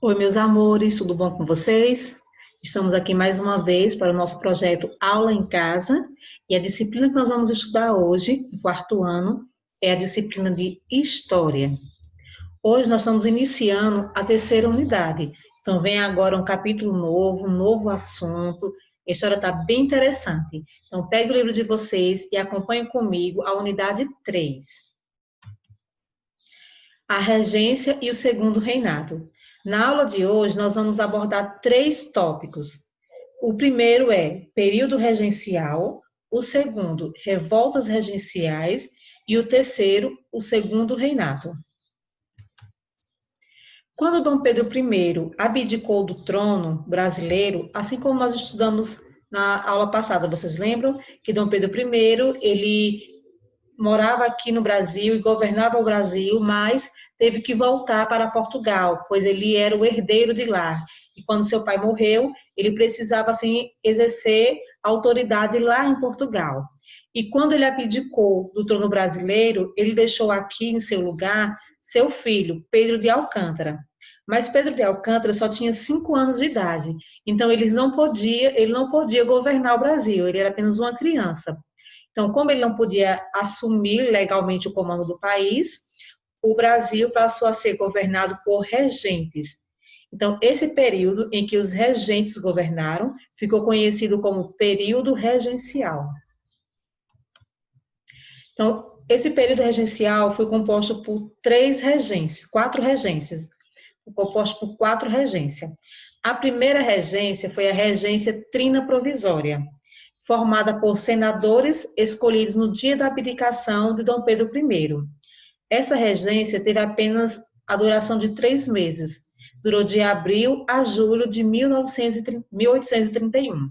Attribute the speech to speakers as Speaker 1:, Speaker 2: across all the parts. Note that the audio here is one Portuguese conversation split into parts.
Speaker 1: Oi, meus amores, tudo bom com vocês? Estamos aqui mais uma vez para o nosso projeto Aula em Casa e a disciplina que nós vamos estudar hoje, no quarto ano, é a disciplina de História. Hoje nós estamos iniciando a terceira unidade, então vem agora um capítulo novo, um novo assunto. A história está bem interessante. Então pegue o livro de vocês e acompanhe comigo a unidade 3. A regência e o segundo reinado. Na aula de hoje, nós vamos abordar três tópicos. O primeiro é período regencial, o segundo, revoltas regenciais, e o terceiro, o segundo reinado. Quando Dom Pedro I abdicou do trono brasileiro, assim como nós estudamos na aula passada, vocês lembram que Dom Pedro I, ele morava aqui no Brasil e governava o Brasil, mas teve que voltar para Portugal, pois ele era o herdeiro de lá. E quando seu pai morreu, ele precisava assim exercer autoridade lá em Portugal. E quando ele abdicou do trono brasileiro, ele deixou aqui em seu lugar seu filho, Pedro de Alcântara. Mas Pedro de Alcântara só tinha 5 anos de idade, então ele não podia governar o Brasil, ele era apenas uma criança. Então, como ele não podia assumir legalmente o comando do país, o Brasil passou a ser governado por regentes. Então, esse período em que os regentes governaram ficou conhecido como período regencial. Então, esse período regencial foi composto por quatro regências, composto por 4 regências. A primeira regência foi a regência trina provisória, formada por senadores escolhidos no dia da abdicação de Dom Pedro I. Essa regência teve apenas a duração de 3 meses, durou de abril a julho de 1831.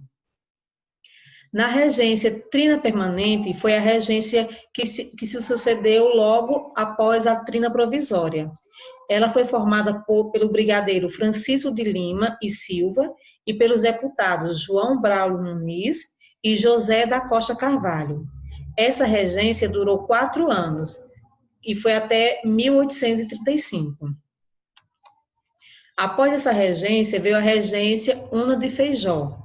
Speaker 1: Na regência trina permanente, foi a regência que se sucedeu logo após a trina provisória. Ela foi formada pelo brigadeiro Francisco de Lima e Silva e pelos deputados João Braulio Muniz e José da Costa Carvalho. Essa regência durou 4 anos e foi até 1835. Após essa regência, veio a regência Una de Feijó,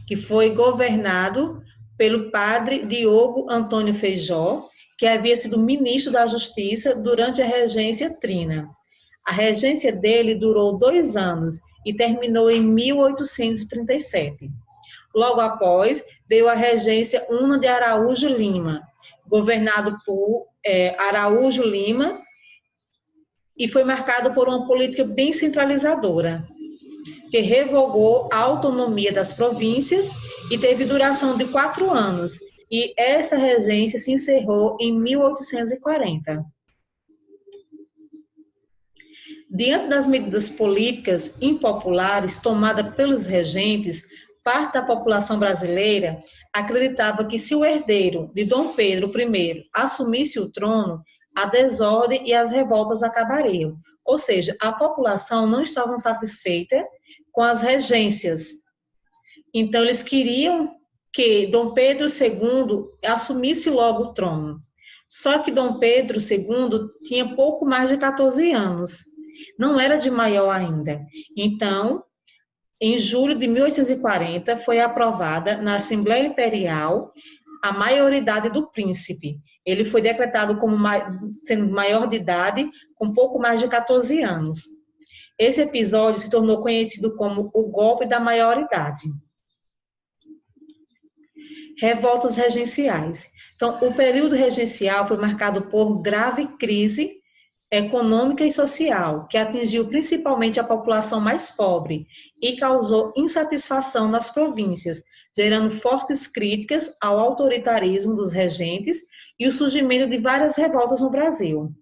Speaker 1: que foi governado pelo padre Diogo Antônio Feijó, que havia sido ministro da Justiça durante a regência trina. A regência dele durou 2 anos e terminou em 1837. Logo após, veio a regência Una de Araújo Lima, governado por Araújo Lima, e foi marcado por uma política bem centralizadora, que revogou a autonomia das províncias e teve duração de 4 anos, e essa regência se encerrou em 1840. Diante das medidas políticas impopulares tomadas pelos regentes, parte da população brasileira acreditava que se o herdeiro de Dom Pedro I assumisse o trono, a desordem e as revoltas acabariam. Ou seja, a população não estava satisfeita com as regências. Então, eles queriam que Dom Pedro II assumisse logo o trono. Só que Dom Pedro II tinha pouco mais de 14 anos. Não era de maior ainda. Então, em julho de 1840, foi aprovada na Assembleia Imperial a maioridade do príncipe. Ele foi decretado como sendo maior de idade, com pouco mais de 14 anos. Esse episódio se tornou conhecido como o golpe da maioridade. Revoltas regenciais. Então, o período regencial foi marcado por grave crise econômica e social, que atingiu principalmente a população mais pobre e causou insatisfação nas províncias, gerando fortes críticas ao autoritarismo dos regentes e o surgimento de várias revoltas no Brasil.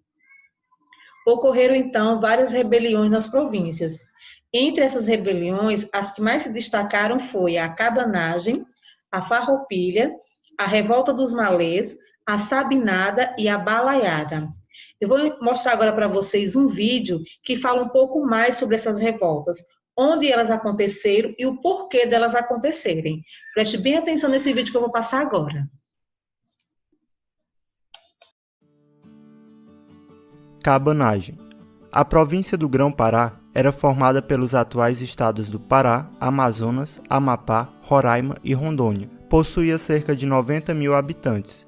Speaker 1: Ocorreram, então, várias rebeliões nas províncias. Entre essas rebeliões, as que mais se destacaram foi a cabanagem, a farroupilha, a revolta dos malês, a sabinada e a balaiada. Eu vou mostrar agora para vocês um vídeo que fala um pouco mais sobre essas revoltas, onde elas aconteceram e o porquê delas acontecerem. Preste bem atenção nesse vídeo que eu vou passar agora.
Speaker 2: Cabanagem. A província do Grão-Pará era formada pelos atuais estados do Pará, Amazonas, Amapá, Roraima e Rondônia. Possuía cerca de 90 mil habitantes.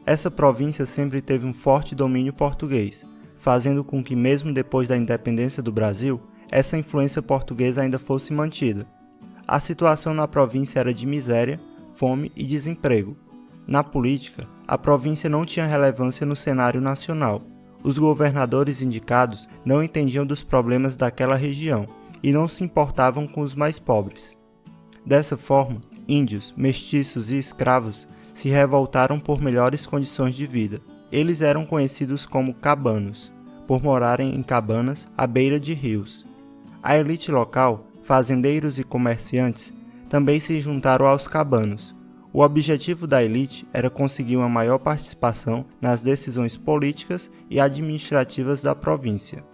Speaker 2: Essa província sempre teve um forte domínio português, fazendo com que mesmo depois da independência do Brasil, essa influência portuguesa ainda fosse mantida. A situação na província era de miséria, fome e desemprego. Na política, a província não tinha relevância no cenário nacional. Os governadores indicados não entendiam dos problemas daquela região e não se importavam com os mais pobres. Dessa forma, índios, mestiços e escravos se revoltaram por melhores condições de vida. Eles eram conhecidos como cabanos, por morarem em cabanas à beira de rios. A elite local, fazendeiros e comerciantes, também se juntaram aos cabanos. O objetivo da elite era conseguir uma maior participação nas decisões políticas e administrativas da província.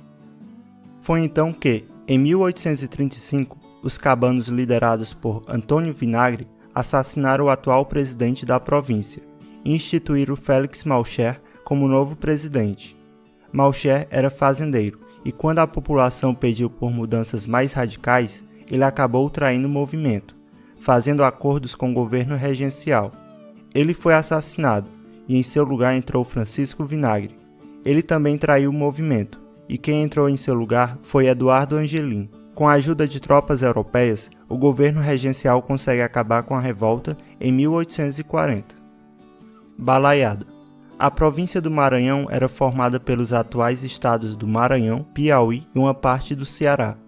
Speaker 2: Foi então que, em 1835, os cabanos liderados por Antônio Vinagre assassinaram o atual presidente da província e instituíram Félix Malcher como novo presidente. Malcher era fazendeiro e quando a população pediu por mudanças mais radicais, ele acabou traindo o movimento, fazendo acordos com o governo regencial. Ele foi assassinado e em seu lugar entrou Francisco Vinagre. Ele também traiu o movimento e quem entrou em seu lugar foi Eduardo Angelim. Com a ajuda de tropas europeias, o governo regencial consegue acabar com a revolta em 1840. Balaiada. A província do Maranhão era formada pelos atuais estados do Maranhão, Piauí e uma parte do Ceará.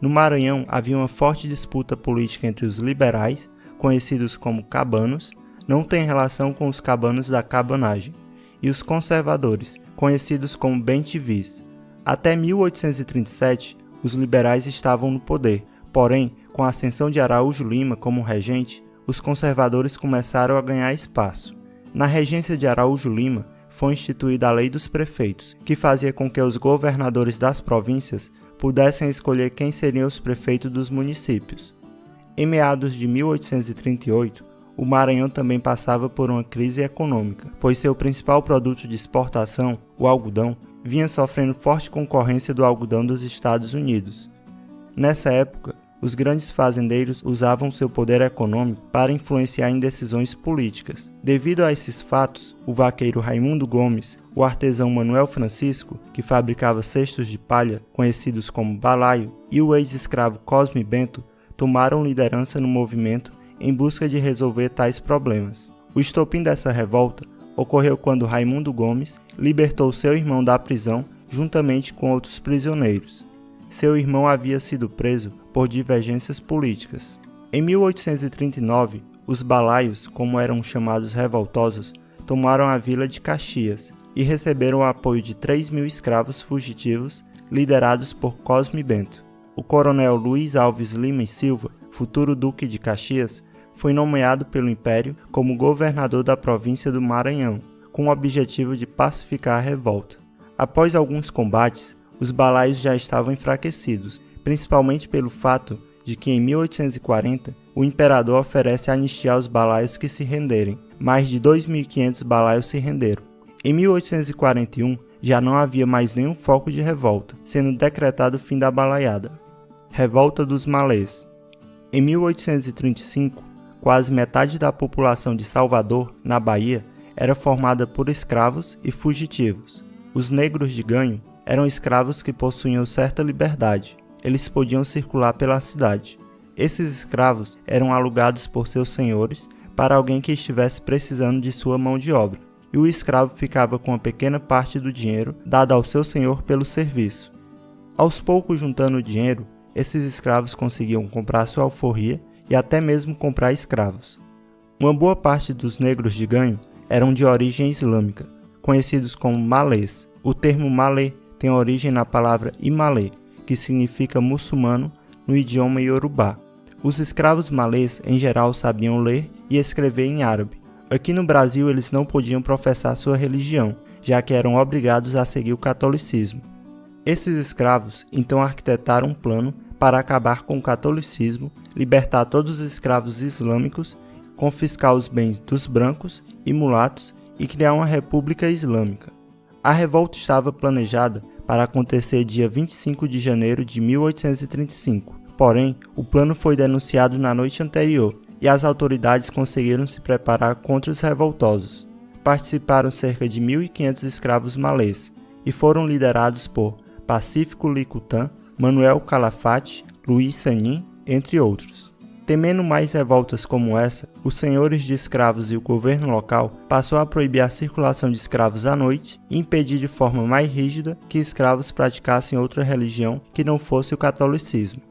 Speaker 2: No Maranhão havia uma forte disputa política entre os liberais, conhecidos como cabanos, não tem relação com os cabanos da cabanagem, e os conservadores, conhecidos como bem-te-vis. Até 1837, os liberais estavam no poder, porém, com a ascensão de Araújo Lima como regente, os conservadores começaram a ganhar espaço. Na regência de Araújo Lima, foi instituída a Lei dos Prefeitos, que fazia com que os governadores das províncias pudessem escolher quem seriam os prefeitos dos municípios. Em meados de 1838, o Maranhão também passava por uma crise econômica, pois seu principal produto de exportação, o algodão, vinha sofrendo forte concorrência do algodão dos Estados Unidos. Nessa época, os grandes fazendeiros usavam seu poder econômico para influenciar em decisões políticas. Devido a esses fatos, o vaqueiro Raimundo Gomes, o artesão Manuel Francisco, que fabricava cestos de palha, conhecidos como balaio, e o ex-escravo Cosme Bento tomaram liderança no movimento em busca de resolver tais problemas. O estopim dessa revolta ocorreu quando Raimundo Gomes libertou seu irmão da prisão juntamente com outros prisioneiros. Seu irmão havia sido preso por divergências políticas. Em 1839, os balaios, como eram chamados revoltosos, tomaram a vila de Caxias e receberam o apoio de 3.000 escravos fugitivos liderados por Cosme Bento. O coronel Luiz Alves Lima e Silva, futuro duque de Caxias, foi nomeado pelo Império como governador da província do Maranhão, com o objetivo de pacificar a revolta. Após alguns combates, os balaios já estavam enfraquecidos, principalmente pelo fato de que em 1840 o imperador oferece anistia aos balaios que se renderem. Mais de 2.500 balaios se renderam. Em 1841 já não havia mais nenhum foco de revolta, sendo decretado o fim da balaiada. Revolta dos Malês. Em 1835, quase metade da população de Salvador, na Bahia, era formada por escravos e fugitivos. Os negros de ganho eram escravos que possuíam certa liberdade. Eles podiam circular pela cidade. Esses escravos eram alugados por seus senhores para alguém que estivesse precisando de sua mão de obra, e o escravo ficava com uma pequena parte do dinheiro dada ao seu senhor pelo serviço. Aos poucos, juntando o dinheiro, esses escravos conseguiam comprar sua alforria e até mesmo comprar escravos. Uma boa parte dos negros de ganho eram de origem islâmica, conhecidos como malês. O termo malê tem origem na palavra imalê, que significa muçulmano no idioma iorubá. Os escravos malês, em geral, sabiam ler e escrever em árabe. Aqui no Brasil, eles não podiam professar sua religião, já que eram obrigados a seguir o catolicismo. Esses escravos então arquitetaram um plano para acabar com o catolicismo, libertar todos os escravos islâmicos, confiscar os bens dos brancos e mulatos e criar uma república islâmica. A revolta estava planejada para acontecer dia 25 de janeiro de 1835. Porém, o plano foi denunciado na noite anterior e as autoridades conseguiram se preparar contra os revoltosos. Participaram cerca de 1.500 escravos malês e foram liderados por Pacífico Licutã, Manuel Calafate, Luiz Sanin, entre outros. Temendo mais revoltas como essa, os senhores de escravos e o governo local passou a proibir a circulação de escravos à noite e impedir de forma mais rígida que escravos praticassem outra religião que não fosse o catolicismo.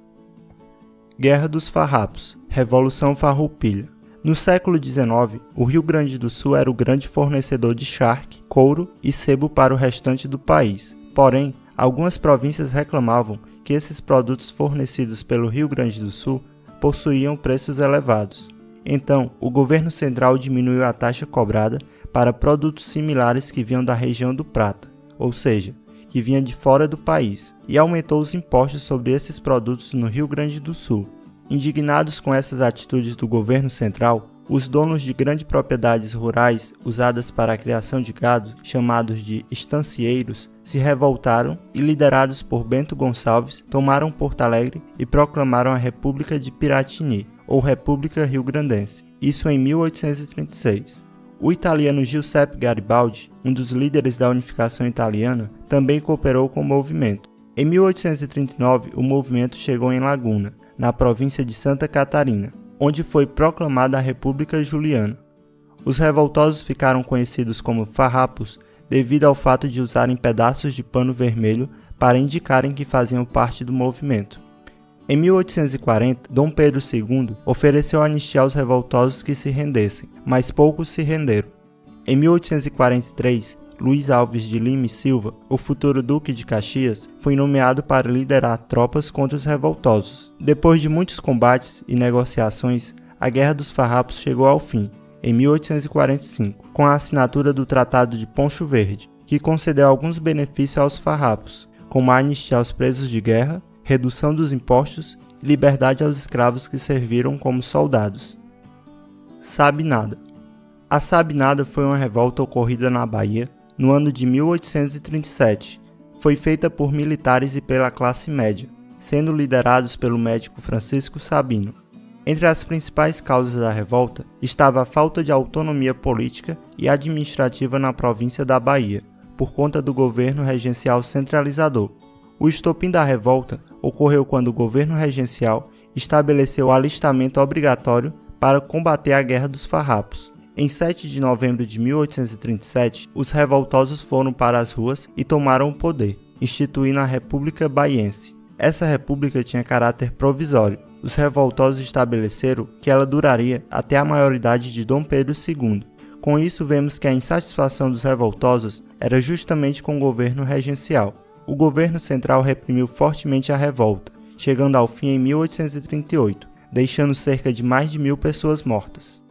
Speaker 2: Guerra dos Farrapos, Revolução Farroupilha. No século XIX, o Rio Grande do Sul era o grande fornecedor de charque, couro e sebo para o restante do país. Porém, algumas províncias reclamavam que esses produtos fornecidos pelo Rio Grande do Sul possuíam preços elevados. Então, o governo central diminuiu a taxa cobrada para produtos similares que vinham da região do Prata, ou seja, que vinha de fora do país, e aumentou os impostos sobre esses produtos no Rio Grande do Sul. Indignados com essas atitudes do governo central, os donos de grandes propriedades rurais usadas para a criação de gado, chamados de estancieiros, se revoltaram e, liderados por Bento Gonçalves, tomaram Porto Alegre e proclamaram a República de Piratini, ou República Rio-Grandense, isso em 1836. O italiano Giuseppe Garibaldi, um dos líderes da unificação italiana, também cooperou com o movimento. Em 1839, o movimento chegou em Laguna, na província de Santa Catarina, onde foi proclamada a República Juliana. Os revoltosos ficaram conhecidos como farrapos devido ao fato de usarem pedaços de pano vermelho para indicarem que faziam parte do movimento. Em 1840, Dom Pedro II ofereceu anistia aos revoltosos que se rendessem, mas poucos se renderam. Em 1843, Luiz Alves de Lima e Silva, o futuro Duque de Caxias, foi nomeado para liderar tropas contra os revoltosos. Depois de muitos combates e negociações, a Guerra dos Farrapos chegou ao fim, em 1845, com a assinatura do Tratado de Poncho Verde, que concedeu alguns benefícios aos farrapos, como a anistia aos presos de guerra, redução dos impostos e liberdade aos escravos que serviram como soldados. Sabinada. A Sabinada foi uma revolta ocorrida na Bahia no ano de 1837. Foi feita por militares e pela classe média, sendo liderados pelo médico Francisco Sabino. Entre as principais causas da revolta estava a falta de autonomia política e administrativa na província da Bahia, por conta do governo regencial centralizador. O estopim da revolta ocorreu quando o governo regencial estabeleceu o alistamento obrigatório para combater a Guerra dos Farrapos. Em 7 de novembro de 1837, os revoltosos foram para as ruas e tomaram o poder, instituindo a República Baiense. Essa república tinha caráter provisório. Os revoltosos estabeleceram que ela duraria até a maioridade de Dom Pedro II. Com isso, vemos que a insatisfação dos revoltosos era justamente com o governo regencial. O governo central reprimiu fortemente a revolta, chegando ao fim em 1838, deixando cerca de mais de 1.000 pessoas mortas.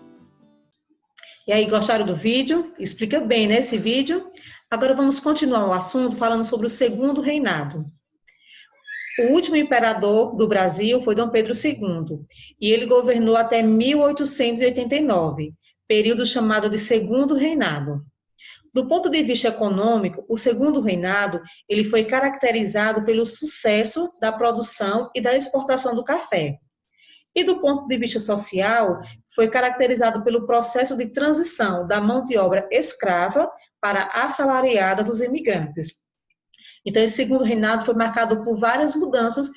Speaker 1: E aí, gostaram do vídeo? Explica bem, né, esse vídeo? Agora vamos continuar o assunto falando sobre o segundo reinado. O último imperador do Brasil foi Dom Pedro II, e ele governou até 1889, período chamado de Segundo Reinado. Do ponto de vista econômico, o Segundo Reinado ele foi caracterizado pelo sucesso da produção e da exportação do café. E do ponto de vista social, foi caracterizado pelo processo de transição da mão de obra escrava para a assalariada dos imigrantes. Então, esse segundo reinado foi marcado por várias mudanças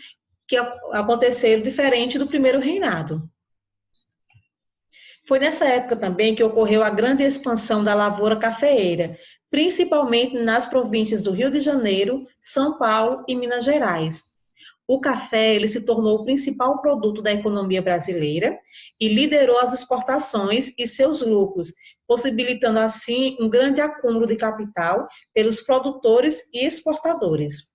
Speaker 1: que aconteceram diferente do primeiro reinado. Foi nessa época também que ocorreu a grande expansão da lavoura cafeeira, principalmente nas províncias do Rio de Janeiro, São Paulo e Minas Gerais. O café ele se tornou o principal produto da economia brasileira e liderou as exportações e seus lucros, possibilitando assim um grande acúmulo de capital pelos produtores e exportadores.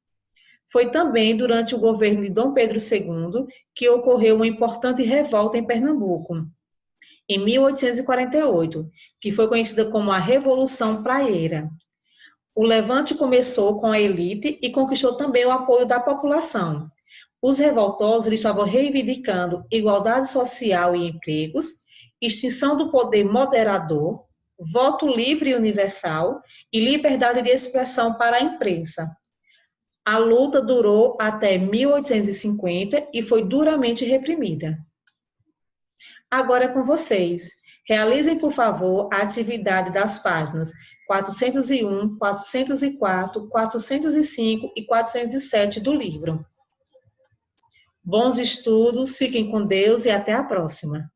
Speaker 1: Foi também durante o governo de Dom Pedro II que ocorreu uma importante revolta em Pernambuco, em 1848, que foi conhecida como a Revolução Praieira. O levante começou com a elite e conquistou também o apoio da população. Os revoltosos eles estavam reivindicando igualdade social e empregos, extinção do poder moderador, voto livre e universal e liberdade de expressão para a imprensa. A luta durou até 1850 e foi duramente reprimida. Agora é com vocês. Realizem, por favor, a atividade das páginas 401, 404, 405 e 407 do livro. Bons estudos, fiquem com Deus e até a próxima.